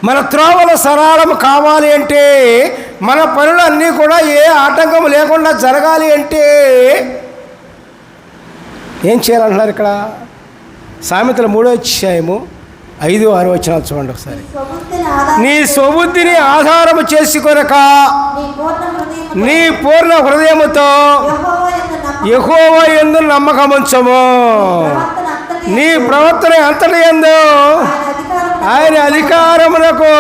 మన త్రోవలు సరళము కావాలి అంటే, మన పనులు అన్నీ కూడా ఏ ఆటంకం లేకుండా జరగాలి అంటే ఏం చేయాలంటున్నారు ఇక్కడ? సామెతల 3:5-6 చూడండి ఒకసారి. నీ స్వబుద్ధిని ఆధారము చేసుకొనక నీ పూర్ణ హృదయముతో యెహోవా యందు నమ్మకముంచము. నీ ప్రవర్తన అంతటి యందు ఆయన అధికారమునకు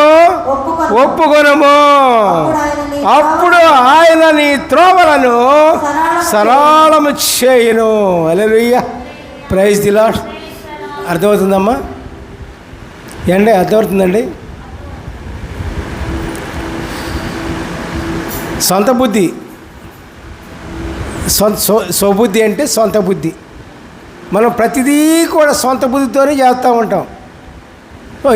ఒప్పుకొనము. అప్పుడు ఆయన నీ త్రోవలను సరళము చేయును. హల్లెలూయా, ప్రైజ్ ది లార్డ్. అర్థమవుతుందమ్మా? ఏండి అర్థమవుతుందండి? సొంత బుద్ధి, స్వబుద్ధి అంటే సొంత బుద్ధి. మనం ప్రతిదీ కూడా సొంత బుద్ధితోనే చేస్తూ ఉంటాం.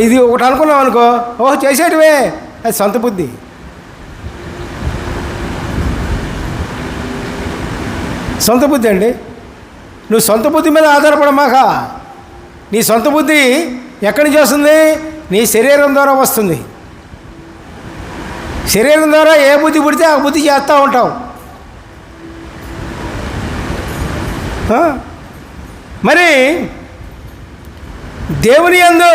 ఇది ఒకటి అనుకున్నాం అనుకో, ఓహో చేసేటివే, అది సొంత బుద్ధి. సొంత బుద్ధి అండి. నువ్వు సొంత బుద్ధి మీద ఆధారపడమాక. నీ సొంత బుద్ధి ఎక్కడి నుంచి వస్తుంది? నీ శరీరం ద్వారా వస్తుంది. శరీరం ద్వారా ఏ బుద్ధి పుడితే ఆ బుద్ధి చేస్తూ ఉంటాం. మరి దేవుని యందు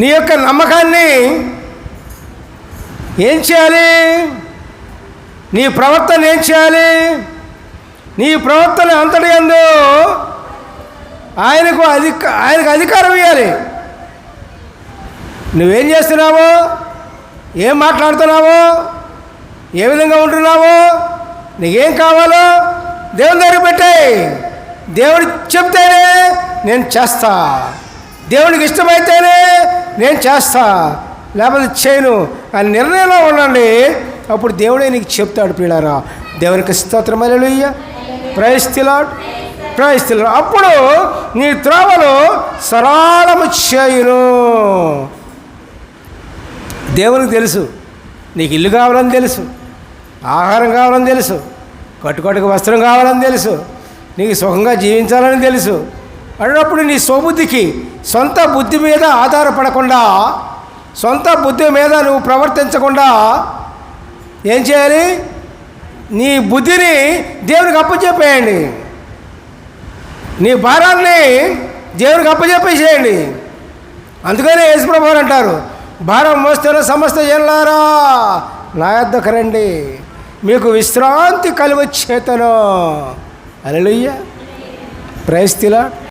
నీ యొక్క నమ్మకాన్ని ఏం చేయాలి? నీ ప్రవర్తన ఏం చేయాలి? నీ ప్రవర్తన అంతటి యందు ఆయనకు అధికారం ఇవ్వాలి. నువ్వేం చేస్తున్నావో, ఏం మాట్లాడుతున్నావో, ఏ విధంగా ఉంటున్నావో, నీకేం కావాలో దేవుని దగ్గర పెట్టాయి. దేవుడు చెప్తేనే నేను చేస్తా, దేవునికి ఇష్టమైతేనే నేను చేస్తా, లేకపోతే చేయను అని నిర్ణయంలో ఉండండి. అప్పుడు దేవుడే నీకు చెప్తాడు. పిల్లారా, దేవునికి స్తోత్రం. Hallelujah, praise the lord, praise the lord. అప్పుడు నీ త్రోవలు సరళము చేయును. దేవునికి తెలుసు నీకు ఇల్లు కావాలని తెలుసు, ఆహారం కావాలని తెలుసు, కట్టుకట్టుకు వస్త్రం కావాలని తెలుసు, నీకు సుఖంగా జీవించాలని తెలుసు. అన్నప్పుడు నీ స్వబుద్ధికి, సొంత బుద్ధి మీద ఆధారపడకుండా, సొంత బుద్ధి మీద నువ్వు ప్రవర్తించకుండా ఏం చేయాలి? నీ బుద్ధిని దేవునికి అప్పచెప్పేయండి. నీ భారాన్ని దేవునికి అప్పచెప్పేసేయండి. అందుకనే యేసుప్రభు వారు అంటారు, భారం మోస్తున్న సమస్త జనులారా నా యొద్దకు రండి, మీకు విశ్రాంతి కలుగచేయును. హల్లెలూయా, ప్రైజ్ ది లార్డ్.